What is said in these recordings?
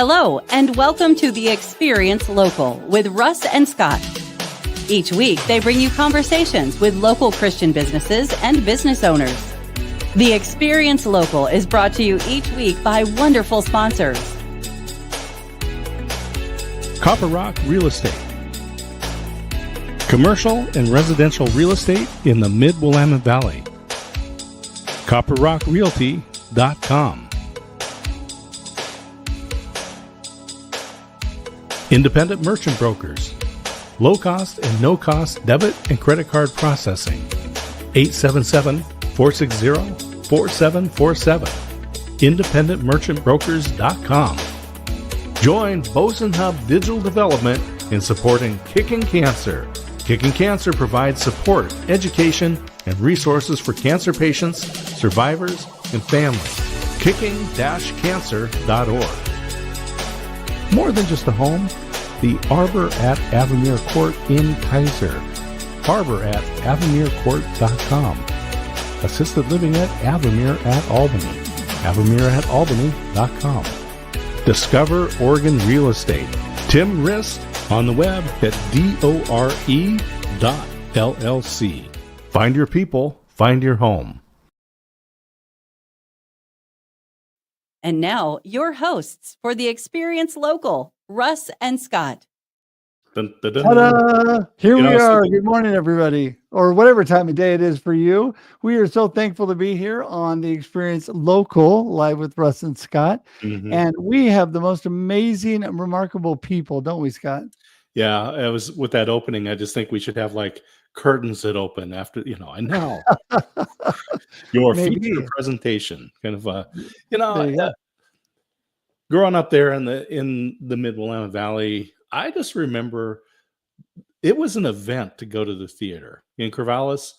Hello, and welcome to The Experience Local with Russ and Scott. Each week, they bring you conversations with local Christian businesses and business owners. The Experience Local is brought to you each week by wonderful sponsors. Copper Rock Real Estate. Commercial and residential real estate in the Mid-Willamette Valley. CopperRockRealty.com. Independent Merchant Brokers. Low-cost and no-cost debit and credit card processing. 877-460-4747. IndependentMerchantBrokers.com. Join Boson Hub Digital Development in supporting Kicking Cancer. Kicking Cancer provides support, education, and resources for cancer patients, survivors, and families. Kicking-cancer.org. More than just a home, the Arbor at Avamere Court in Kaiser. Arbor at AvamereCourt.com. Assisted living at Avamere at Albany. Avamere at Albany.com. Discover Oregon Real Estate. Tim Rist on the web at DORE.LLC. Find your people, find your home. And now, your hosts for The Experience Local, Russ and Scott. Dun, dun, dun. Ta-da! Here we are. Good morning, everybody, or whatever time of day it is for you. We are so thankful to be here on The Experience Local, live with Russ and Scott. Mhm. And we have the most amazing, remarkable people, don't we, Scott? Yeah, it was with that opening. I just think we should have like curtains that open after, and now your Maybe. feature presentation, kind of There you go. growing up there in the Mid-Willamette Valley. I just remember it was an event to go to the theater in Corvallis.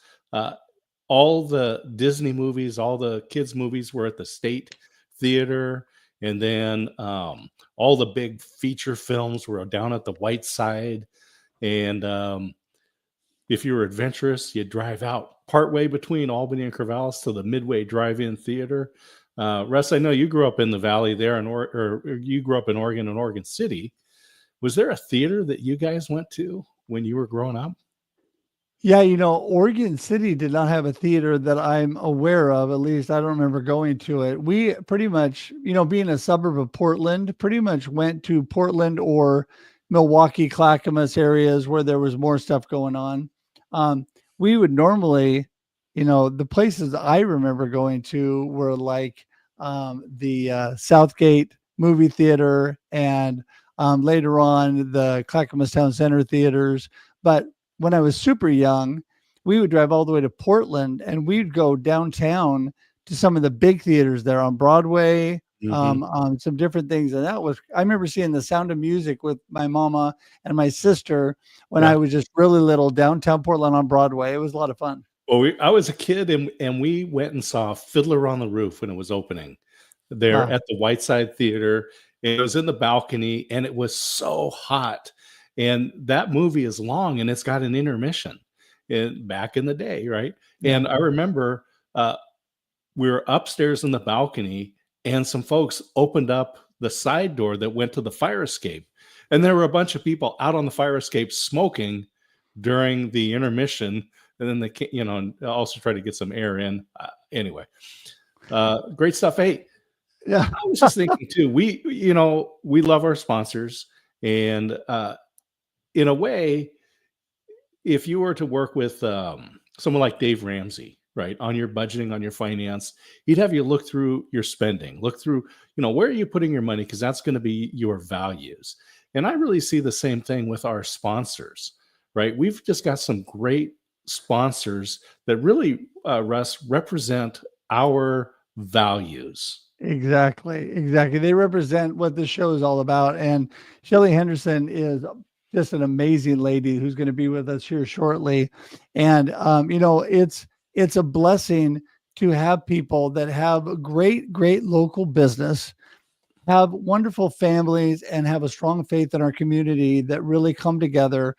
All the Disney movies, all the kids' movies were at the State Theater. And then all the big feature films were down at the White Side. And if you were adventurous, you'd drive out partway between Albany and Corvallis to the Midway Drive-In Theater. Russ, I know you grew up in the Valley there, or you grew up in Oregon and Oregon City. Was there a theater that you guys went to when you were growing up? Yeah, Oregon City did not have a theater that I'm aware of. At least I don't remember going to it. We pretty much, being a suburb of Portland, pretty much went to Portland or Milwaukee, Clackamas areas where there was more stuff going on. We would normally, the places I remember going to were like the Southgate movie theater and later on the Clackamas Town Center theaters. But when I was super young, we would drive all the way to Portland and we'd go downtown to some of the big theaters there on Broadway, some different things. And I remember seeing The Sound of Music with my mama and my sister when I was just really little downtown Portland on Broadway. It was a lot of fun. Well, I was a kid and we went and saw Fiddler on the Roof when it was opening there at the Whiteside Theater. It was in the balcony and it was so hot. And that movie is long and it's got an intermission back in the day, right? And I remember we were upstairs in the balcony and some folks opened up the side door that went to the fire escape. And there were a bunch of people out on the fire escape smoking during the intermission. And then they, also try to get some air in. Anyway, great stuff. Hey, Yeah. I was just thinking too, we love our sponsors. And in a way, if you were to work with someone like Dave Ramsey, right, on your budgeting, on your finance, he'd have you look through your spending, look through, where are you putting your money? Because that's going to be your values. And I really see the same thing with our sponsors, right? We've just got some great sponsors that really, Russ, represent our values. Exactly. They represent what this show is all about. And Shelley Henderson is just an amazing lady who's going to be with us here shortly. And, it's a blessing to have people that have great local business, have wonderful families, and have a strong faith in our community that really come together,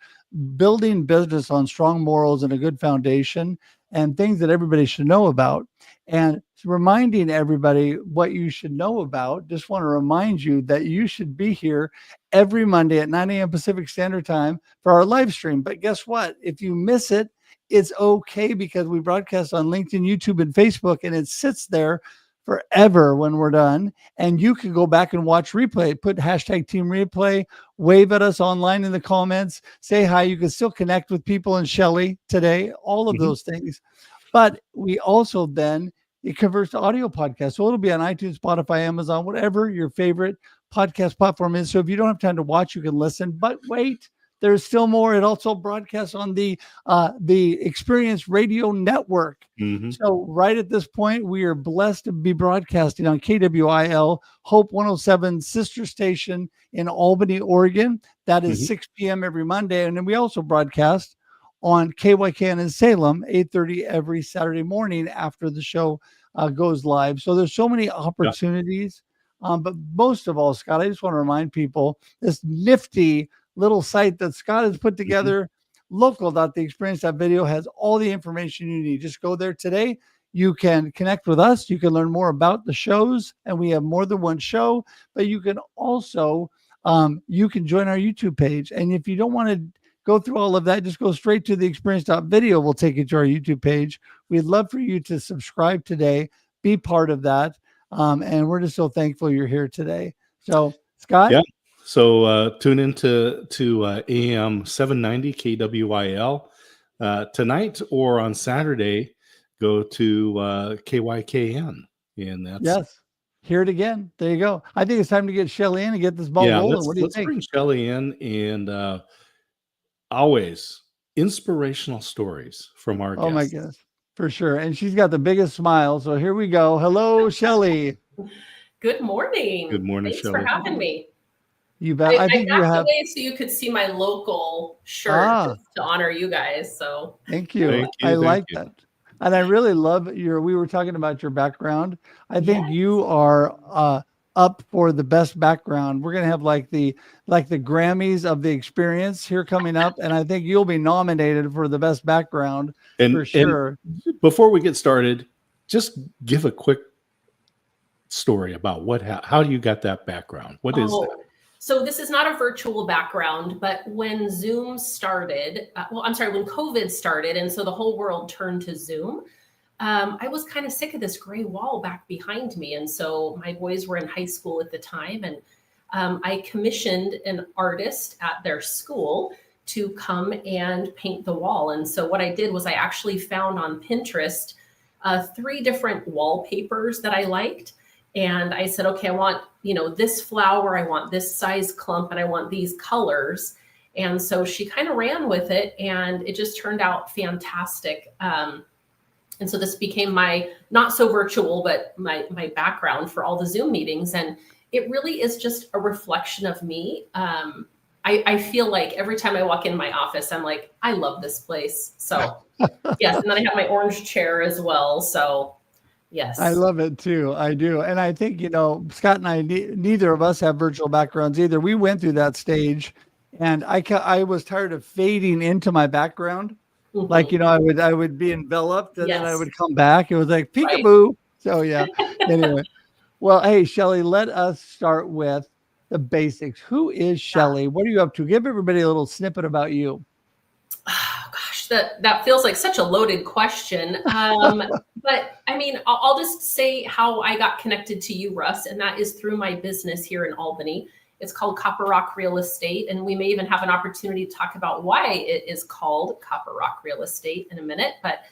building business on strong morals and a good foundation and things that everybody should know about. And reminding everybody what you should know about. Just want to remind you that you should be here every Monday at 9 a.m. Pacific Standard Time for our live stream. But guess what? If you miss it, it's okay, because we broadcast on LinkedIn, YouTube, and Facebook, and it sits there forever when we're done. And you can go back and watch replay. Put hashtag Team Replay, wave at us online in the comments, say hi. You can still connect with people and Shelley today, all of those things. But we also then, it converts to audio podcast. So it'll be on iTunes, Spotify, Amazon, whatever your favorite podcast platform is. So if you don't have time to watch, you can listen. But wait, there's still more. It also broadcasts on the Experience Radio Network. So right at this point, we are blessed to be broadcasting on KWIL, Hope 107 sister station in Albany, Oregon. That is 6 p.m. every Monday. And then we also broadcast on KYKN in Salem, 8:30 every Saturday morning after the show goes live. So there's so many opportunities. But most of all, Scott, I just want to remind people this nifty little site that Scott has put together, local.theexperience.video, has all the information you need. Just go there today. You can connect with us. You can learn more about the shows, and we have more than one show. But you can also you can join our YouTube page. And if you don't want to go through all of that, just go straight to the experience.video. We'll take you to our YouTube page. We'd love for you to subscribe today, be part of that. And we're just so thankful you're here today. So, Scott? Yeah. So tune into AM 790 KWIL tonight, or on Saturday, go to KYKN. And that's hear it again. There you go. I think it's time to get Shelley in and get this ball rolling. What do you think? Let's bring Shelley in, and always inspirational stories from our guests. Oh my goodness, for sure. And she's got the biggest smile. So here we go. Hello, Shelley. Good morning. Good morning, Thanks Shelley. for having me. You bet. I think you have. So you could see my local shirt to honor you guys. So thank you. I like that. And I really love we were talking about your background. I think you are up for the best background. We're going to have like the Grammys of the experience here coming up. And I think you'll be nominated for the best background for sure. And before we get started, just give a quick story about how you got that background. What is that? So this is not a virtual background, but when Zoom started, when COVID started, and so the whole world turned to Zoom, I was kind of sick of this gray wall back behind me. And so my boys were in high school at the time, and I commissioned an artist at their school to come and paint the wall. And so what I did was I actually found on Pinterest 3 different wallpapers that I liked. And I said, okay, I want, this flower, I want this size clump, and I want these colors. And so she kind of ran with it, and it just turned out fantastic. And so this became my, not so virtual, but my background for all the Zoom meetings. And it really is just a reflection of me. I feel like every time I walk in my office, I'm like, I love this place. So yes. And then I have my orange chair as well. So yes. I love it too. I do. And I think, Scott and I, neither of us have virtual backgrounds either. We went through that stage, and I was tired of fading into my background. Like, I would be enveloped, and then I would come back. It was like peekaboo. Right. So yeah. Anyway, well, hey, Shelley, let us start with the basics. Who is Shelley? What are you up to? Give everybody a little snippet about you. Oh gosh, that feels like such a loaded question. But I mean, I'll just say how I got connected to you, Russ, and that is through my business here in Albany. It's called Copper Rock Real Estate, and we may even have an opportunity to talk about why it is called Copper Rock Real Estate in a minute. But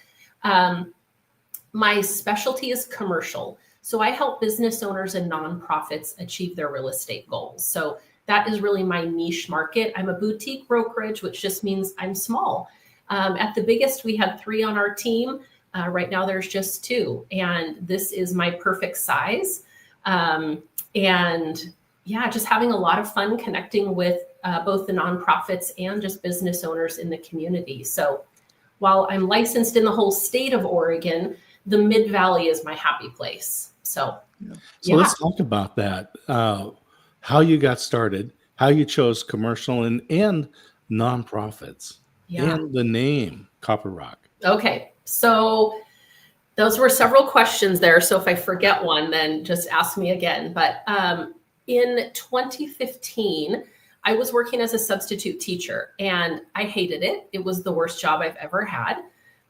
my specialty is commercial. So I help business owners and nonprofits achieve their real estate goals. So that is really my niche market. I'm a boutique brokerage, which just means I'm small. At the biggest, we had 3 on our team. Right now, there's just 2. And this is my perfect size. And yeah, just having a lot of fun connecting with both the nonprofits and just business owners in the community. So while I'm licensed in the whole state of Oregon, the Mid-Valley is my happy place. So let's talk about that. How you got started, how you chose commercial and nonprofits, and the name Copper Rock. Okay. So Those were several questions there. So if I forget one, then just ask me again. But in 2015, I was working as a substitute teacher and I hated it. It was the worst job I've ever had.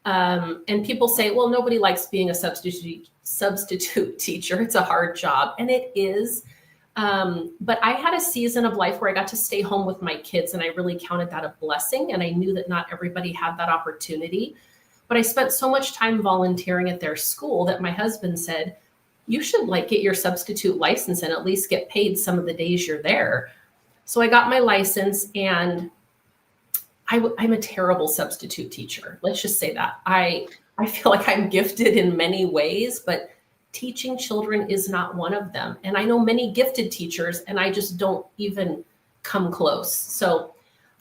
And people say, well, nobody likes being a substitute teacher. It's a hard job. And it is. But I had a season of life where I got to stay home with my kids, and I really counted that a blessing. And I knew that not everybody had that opportunity. But I spent so much time volunteering at their school that my husband said, you should get your substitute license and at least get paid some of the days you're there. So I got my license, and I'm a terrible substitute teacher. Let's just say that. I feel like I'm gifted in many ways, but teaching children is not one of them. And I know many gifted teachers, and I just don't even come close. So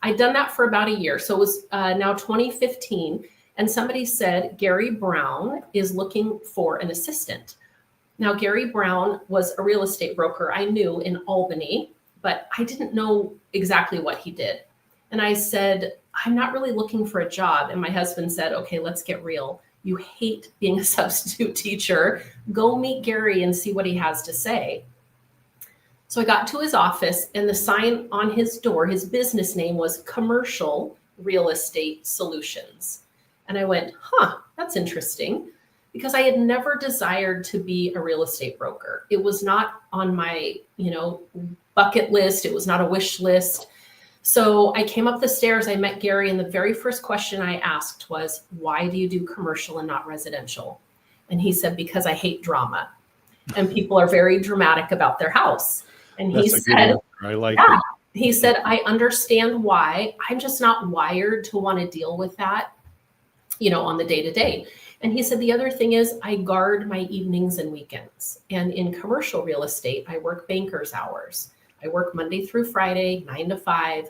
I'd done that for about a year. So it was now 2015, and somebody said, Gary Brown is looking for an assistant. Now, Gary Brown was a real estate broker I knew in Albany, but I didn't know exactly what he did. And I said, I'm not really looking for a job. And my husband said, okay, let's get real. You hate being a substitute teacher. Go meet Gary and see what he has to say. So I got to his office, and the sign on his door, his business name was Commercial Real Estate Solutions. And I went, that's interesting, because I had never desired to be a real estate broker. It was not on my, bucket list. It was not a wish list. So I came up the stairs, I met Gary, and the very first question I asked was, why do you do commercial and not residential? And he said, because I hate drama. And people are very dramatic about their house. And he said, I like it. He said, I understand why. I'm just not wired to want to deal with that, on the day-to-day. And he said, the other thing is I guard my evenings and weekends. And in commercial real estate, I work banker's hours. I work Monday through Friday, 9 to 5.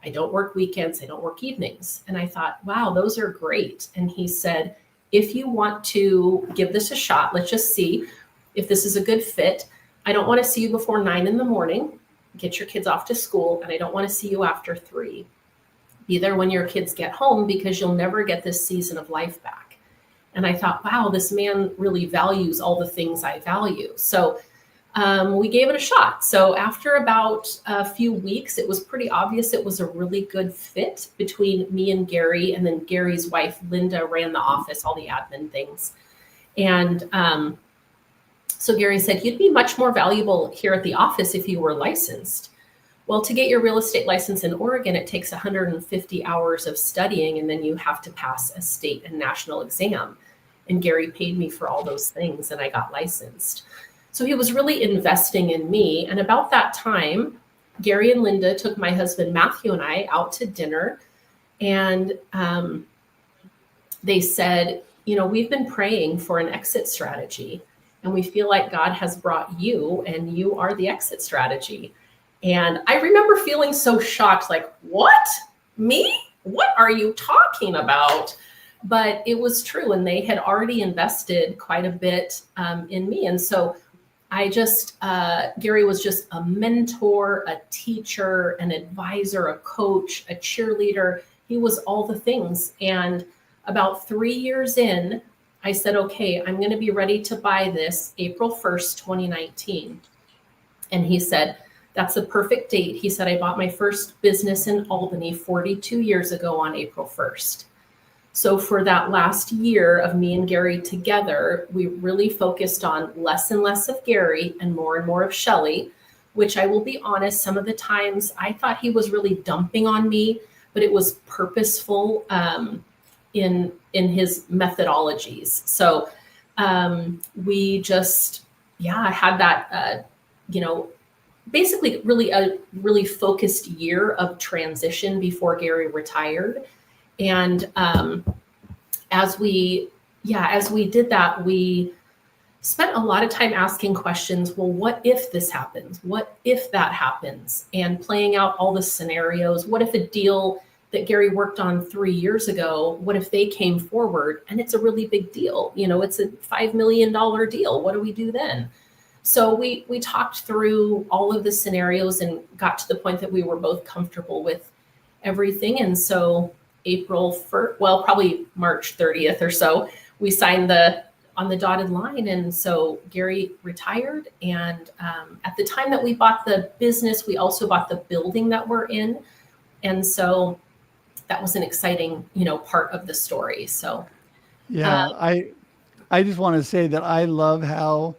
I don't work weekends. I don't work evenings. And I thought, wow, those are great. And he said, if you want to give this a shot, let's just see if this is a good fit. I don't want to see you before 9 in the morning. Get your kids off to school. And I don't want to see you after 3. Be there when your kids get home, because you'll never get this season of life back. And I thought, wow, this man really values all the things I value. So we gave it a shot. So after about a few weeks, it was pretty obvious it was a really good fit between me and Gary. And then Gary's wife, Linda, ran the office, all the admin things. And so Gary said, you'd be much more valuable here at the office if you were licensed. Well, to get your real estate license in Oregon, it takes 150 hours of studying, and then you have to pass a state and national exam. And Gary paid me for all those things, and I got licensed. So he was really investing in me. And about that time, Gary and Linda took my husband, Matthew, and I out to dinner. And they said, we've been praying for an exit strategy, and we feel like God has brought you, and you are the exit strategy. And I remember feeling so shocked, like, what? Me? What are you talking about? But it was true. And they had already invested quite a bit in me. And so Gary was just a mentor, a teacher, an advisor, a coach, a cheerleader. He was all the things. And about 3 years in, I said, okay, I'm going to be ready to buy this April 1st, 2019. And he said, that's the perfect date. He said, I bought my first business in Albany 42 years ago on April 1st. So for that last year of me and Gary together, we really focused on less and less of Gary and more of Shelley, which I will be honest, some of the times I thought he was really dumping on me, but it was purposeful in his methodologies. So we just, had that, basically really a really focused year of transition before Gary retired. And as we did that, we spent a lot of time asking questions. Well, what if this happens? What if that happens? And playing out all the scenarios. What if a deal that Gary worked on 3 years ago, what if they came forward and it's a really big deal? It's a $5 million deal. What do we do then? So we talked through all of the scenarios and got to the point that we were both comfortable with everything. And so April 1st, well, probably March 30th or so, we signed the on the dotted line. And so Gary retired. And at the time that we bought the business, we also bought the building that we're in. And so that was an exciting, part of the story. So yeah, I just want to say that I love how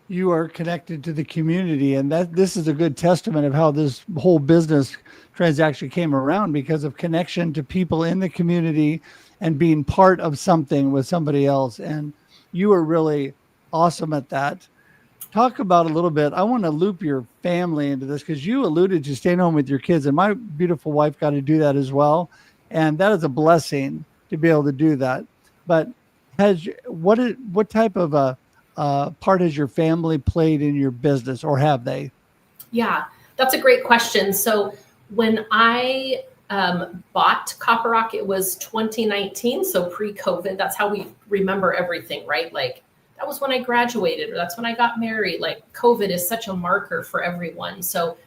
you are connected to the community, and that this is a good testament of how this whole business transaction came around, because of connection to people in the community and being part of something with somebody else. And you are really awesome at that. Talk about a little bit. I want to loop your family into this, because you alluded to staying home with your kids, and my beautiful wife got to do that as well. And that is a blessing to be able to do that. But what type of a part has your family played in your business, or have they? Yeah, that's a great question. So when I bought Copper Rock, it was 2019, so pre-COVID. That's how we remember everything, right? Like that was when I graduated, or that's when I got married. Like COVID is such a marker for everyone. So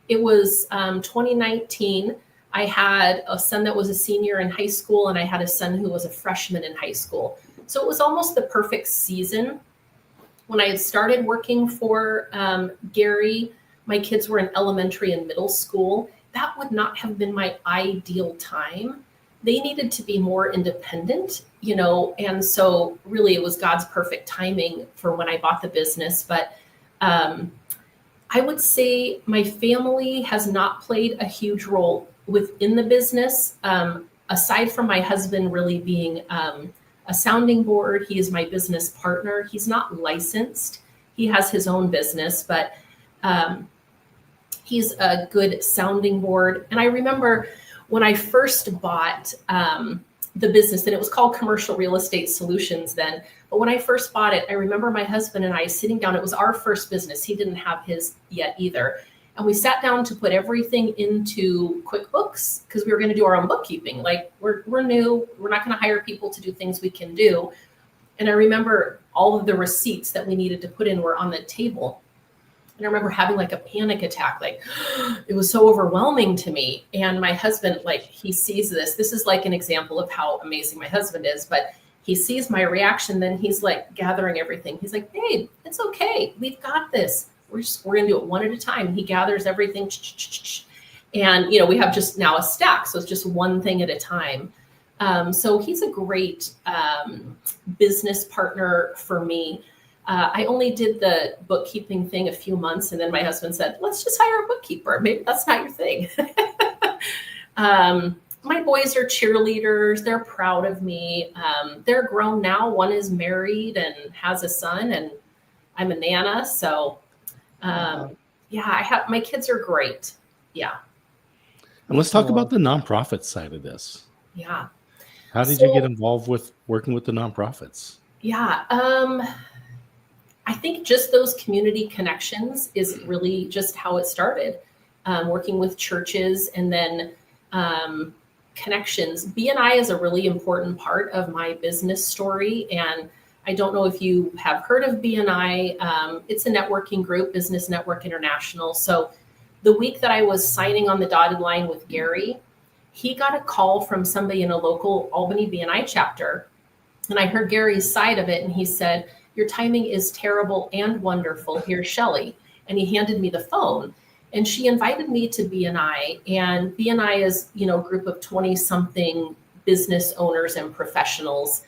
it was 2019. I had a son that was a senior in high school, and I had a son who was a freshman in high school. So it was almost the perfect season. When I had started working for Gary, my kids were in elementary and middle school. That would not have been my ideal time. They needed to be more independent, and so really it was God's perfect timing for when I bought the business. But I would say my family has not played a huge role within the business, aside from my husband really being a sounding board. He is my business partner. He's not licensed. He has his own business, but he's a good sounding board. And I remember when I first bought the business, and it was called Commercial Real Estate Solutions then. But when I first bought it, I remember my husband and I sitting down. It was our first business. He didn't have his yet either. And we sat down to put everything into QuickBooks, because we were going to do our own bookkeeping. Like we're new, we're not going to hire people to do things we can do. And I remember all of the receipts that we needed to put in were on the table. And I remember having like a panic attack, like it was so overwhelming to me. And my husband, like he sees this. This is like an example of how amazing my husband is, but he sees my reaction. Then he's like gathering everything. He's like, babe, it's okay. We've got this. We're going to do it one at a time. He gathers everything. And, we have just now a stack. So it's just one thing at a time. So he's a great business partner for me. I only did the bookkeeping thing a few months. And then my husband said, let's just hire a bookkeeper. Maybe that's not your thing. My boys are cheerleaders. They're proud of me. They're grown now. One is married and has a son, and I'm a nana. So my kids are great. Yeah. And let's talk about the nonprofit side of this. Yeah. How did you get involved with working with the nonprofits? Yeah. I think just those community connections is really just how it started. Working with churches, and then connections. BNI is a really important part of my business story. And I don't know if you have heard of BNI. It's a networking group, Business Network International. So the week that I was signing on the dotted line with Gary, he got a call from somebody in a local Albany BNI chapter. And I heard Gary's side of it. And he said, your timing is terrible and wonderful. Here's Shelley. And he handed me the phone. And she invited me to BNI. And BNI is, a group of 20-something business owners and professionals.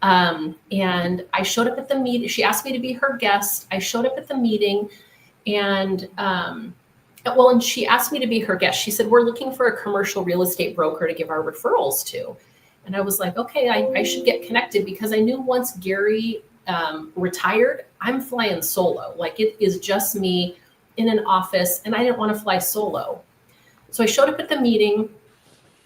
And I showed up at the meeting. She asked me to be her guest. I showed up at the meeting, and and she asked me to be her guest. She said, we're looking for a commercial real estate broker to give our referrals to. And I was like, okay, I should get connected, because I knew once Gary retired, I'm flying solo. Like it is just me in an office, and I didn't want to fly solo. So I showed up at the meeting,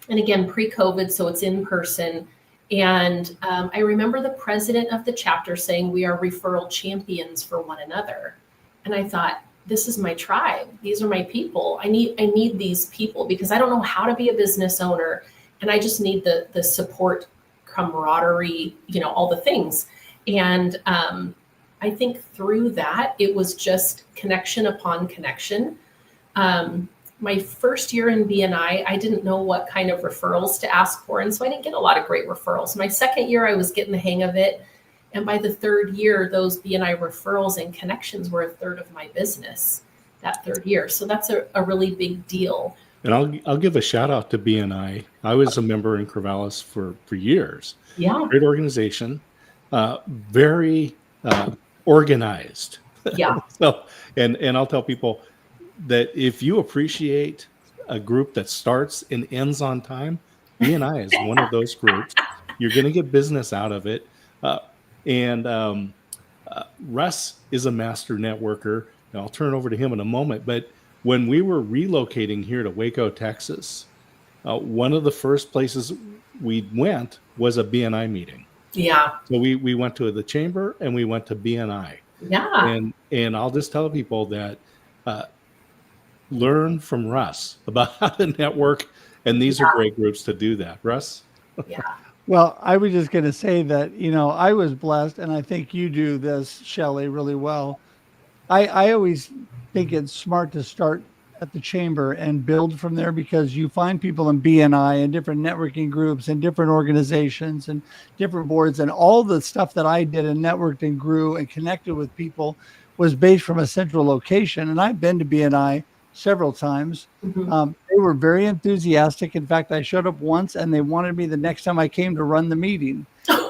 and again, pre-COVID, so it's in person. And I remember the president of the chapter saying, we are referral champions for one another. And I thought, this is my tribe. These are my people. I need these people, because I don't know how to be a business owner. And I just need the support, camaraderie, all the things. And I think through that, it was just connection upon connection. My first year in BNI, I didn't know what kind of referrals to ask for. And so I didn't get a lot of great referrals. My second year, I was getting the hang of it. And by the third year, those BNI referrals and connections were a third of my business that third year. So that's a really big deal. And I'll give a shout out to BNI. I was a member in Corvallis for years. Yeah. Great organization, very organized. Yeah. So, and I'll tell people that if you appreciate a group that starts and ends on time, BNI is one of those groups. You're going to get business out of it. Russ is a master networker. And I'll turn over to him in a moment. But when we were relocating here to Waco, Texas, one of the first places we went was a BNI meeting. Yeah. So we went to the chamber and we went to BNI. Yeah. And I'll just tell people that learn from Russ about how to network. And these are great groups to do that. Russ? Yeah. Well, I was just going to say that, I was blessed, and I think you do this, Shelley, really well. I always think it's smart to start at the chamber and build from there, because you find people in BNI and different networking groups and different organizations and different boards, and all the stuff that I did and networked and grew and connected with people was based from a central location. And I've been to BNI several times. Mm-hmm. They were very enthusiastic. In fact, I showed up once and they wanted me the next time I came to run the meeting.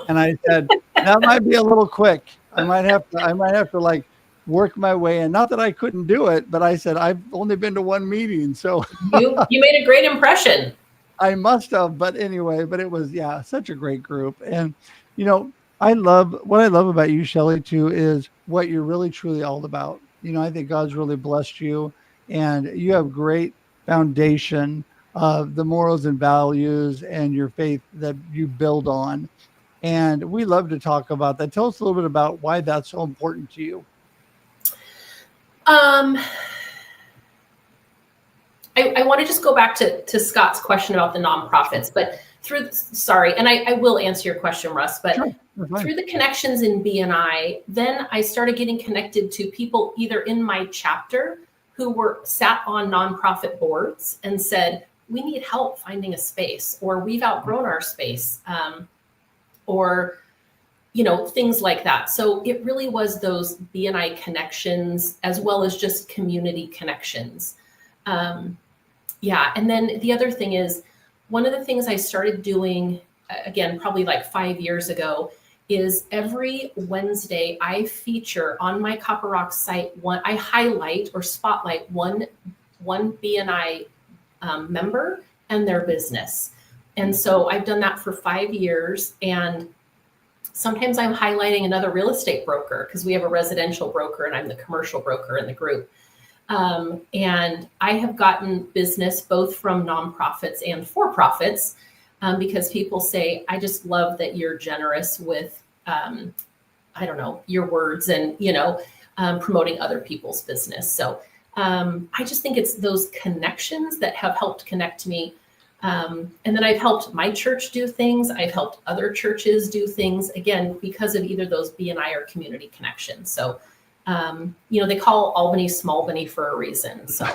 And I said, that might be a little quick. I might have to like work my way in. Not that I couldn't do it, but I said, I've only been to one meeting. So you made a great impression. I must have, but anyway, but it was, such a great group. And, what I love about you, Shelley, too, is what you're really truly all about. I think God's really blessed you, and you have great foundation of the morals and values and your faith that you build on. And we love to talk about that. Tell us a little bit about why that's so important to you. I want to just go back to Scott's question about the nonprofits, but and I will answer your question, Russ, but Sure, through the connections in BNI, then I started getting connected to people either in my chapter who were sat on nonprofit boards and said, we need help finding a space, or we've outgrown our space, or things like that. So it really was those BNI connections as well as just community connections. And then the other thing is, one of the things I started doing, again, probably like 5 years ago, is every Wednesday I feature on my Copper Rock site, I highlight or spotlight one BNI member and their business. And so I've done that for 5 years, and sometimes I'm highlighting another real estate broker, because we have a residential broker and I'm the commercial broker in the group. And I have gotten business both from nonprofits and for-profits, because people say, I just love that you're generous with, your words and, promoting other people's business. So I just think it's those connections that have helped connect me. And then I've helped my church do things. I've helped other churches do things, again, because of either those BNI or community connections. So, they call Albany Smallbany for a reason. So,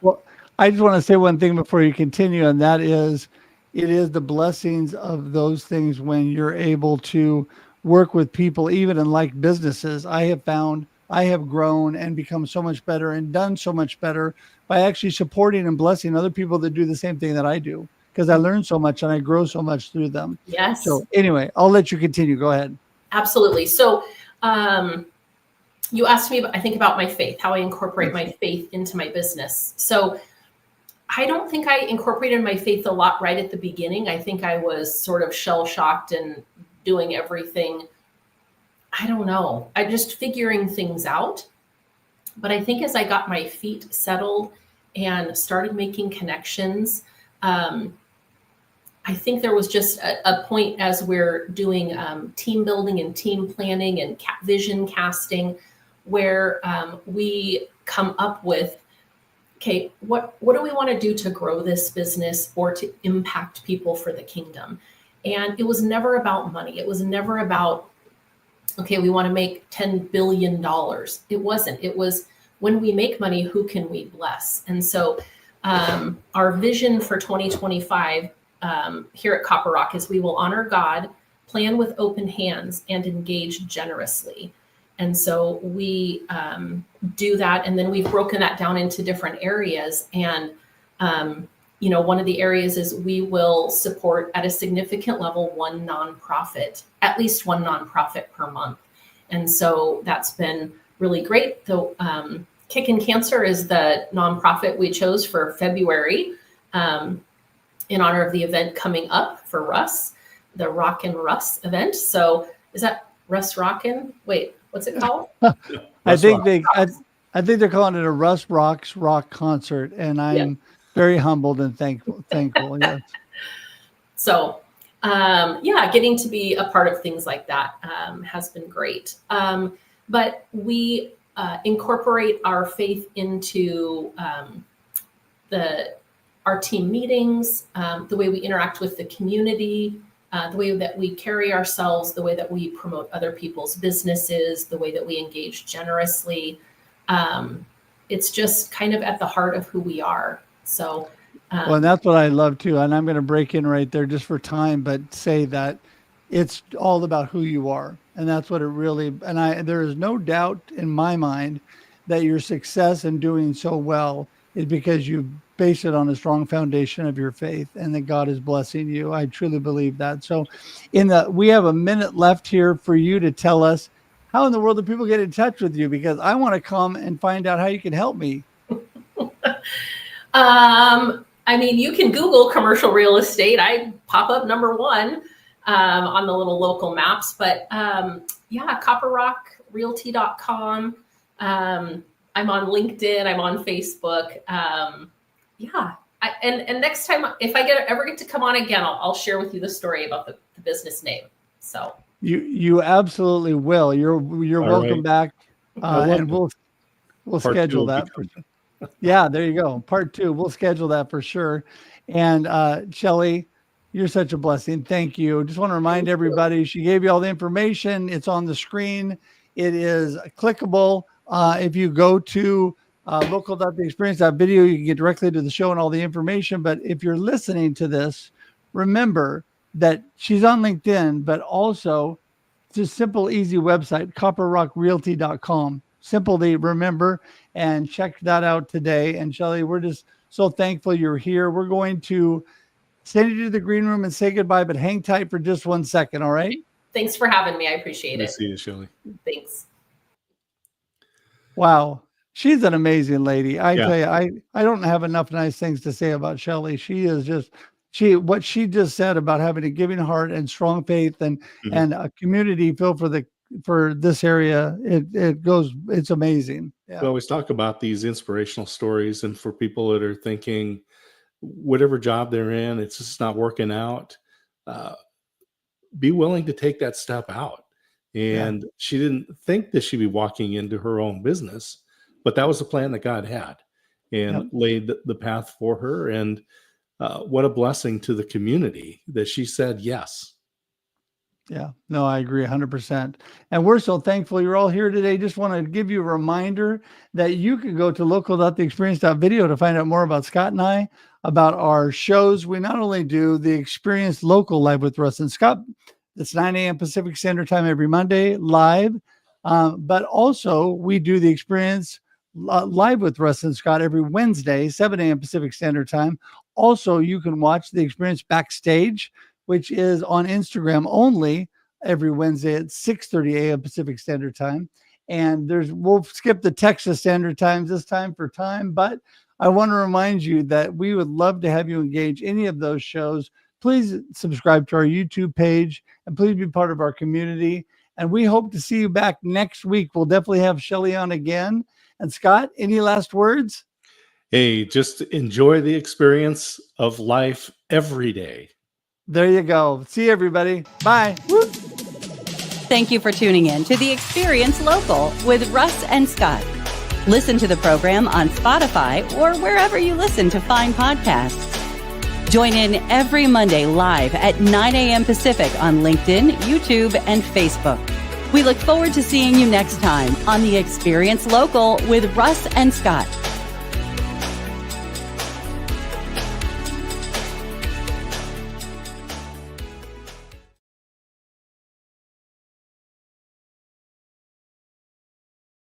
well, I just want to say one thing before you continue, and that is, it is the blessings of those things when you're able to work with people, even in like businesses. I have found I have grown and become so much better and done so much better by actually supporting and blessing other people that do the same thing that I do, because I learn so much and I grow so much through them. Yes. So anyway, I'll let you continue. Go ahead. Absolutely. So you asked me, I think, about my faith, how I incorporate my faith into my business. So I don't think I incorporated my faith a lot right at the beginning. I think I was sort of shell-shocked and doing everything. I don't know. I'm just figuring things out. But I think as I got my feet settled and started making connections, I think there was just a point as we're doing team building and team planning and vision casting, where we come up with, okay, what do we want to do to grow this business or to impact people for the kingdom? And it was never about money. It was never about, okay, we want to make $10 billion. It wasn't. It was, when we make money, who can we bless? And so our vision for 2025 here at Copper Rock is we will honor God plan with open hands, and engage generously. And so we do that. And then we've broken that down into different areas. And, one of the areas is we will support at a significant level at least one nonprofit per month. And so that's been really great. The Kickin' Cancer is the nonprofit we chose for February in honor of the event coming up for Russ, the Rockin' Russ event. So is that Russ Rockin'? Wait, what's it called? I think they're calling it a Russ Rocks rock concert, and I'm very humbled and thankful. Yes. So, getting to be a part of things like that has been great. But we incorporate our faith into our team meetings, the way we interact with the community, the way that we carry ourselves, the way that we promote other people's businesses, the way that we engage generously. It's just kind of at the heart of who we are. So, well, and that's what I love too. And I'm going to break in right there just for time, but say that it's all about who you are. And that's what it really, there is no doubt in my mind that your success in doing so well is because you base it on a strong foundation of your faith and that God is blessing you. I truly believe that. So we have a minute left here for you to tell us how in the world do people get in touch with you? Because I want to come and find out how you can help me. You can Google commercial real estate. I pop up number one on the little local maps, but copperrockrealty.com. I'm on LinkedIn. I'm on Facebook. And next time, if I ever get to come on again, I'll share with you the story about the business name. So you absolutely will. You're welcome back, and we'll schedule that. Yeah, there you go. Part 2. We'll schedule that for sure. And Shelley, you're such a blessing. Thank you. Just want to remind everybody, she gave you all the information. It's on the screen. It is clickable. If you go to local.theexperience.video, you can get directly to the show and all the information. But if you're listening to this, remember that she's on LinkedIn, but also it's a simple, easy website, copperrockrealty.com. Simple to remember, and check that out today. And Shelley, we're just so thankful you're here. We're going to send you to the green room and say goodbye, but hang tight for just 1 second. All right. Thanks for having me. I appreciate it. Nice to see you, Shelley. Thanks. Wow. She's an amazing lady. I tell you, I don't have enough nice things to say about Shelley. She is just, what she just said about having a giving heart and strong faith and a community filled for this area, it's amazing. Yeah. We always talk about these inspirational stories, and for people that are thinking whatever job they're in, it's just not working out, be willing to take that step out. And she didn't think that she'd be walking into her own business, but that was the plan that God had and laid the path for her. And what a blessing to the community that she said yes. Yeah, no, I agree 100%. And we're so thankful you're all here today. Just want to give you a reminder that you can go to local.theexperience.video to find out more about Scott and I, about our shows. We not only do the Experience Local Live with Russ and Scott, it's 9 a.m. Pacific Standard Time every Monday live, but also we do the Experience Live with Russ and Scott every Wednesday, 7 a.m. Pacific Standard Time. Also, you can watch the Experience Backstage, which is on Instagram only every Wednesday at 6:30 a.m. Pacific Standard Time. And we'll skip the Texas Standard Times this time for time, but I want to remind you that we would love to have you engage any of those shows. Please subscribe to our YouTube page and please be part of our community. And we hope to see you back next week. We'll definitely have Shelley on again. And Scott, any last words? Hey, just enjoy the experience of life every day. There you go. See you, everybody. Bye. Woo. Thank you for tuning in to The Experience Local with Russ and Scott. Listen to the program on Spotify or wherever you listen to fine podcasts. Join in every Monday live at 9 a.m. Pacific on LinkedIn, YouTube, and Facebook. We look forward to seeing you next time on The Experience Local with Russ and Scott.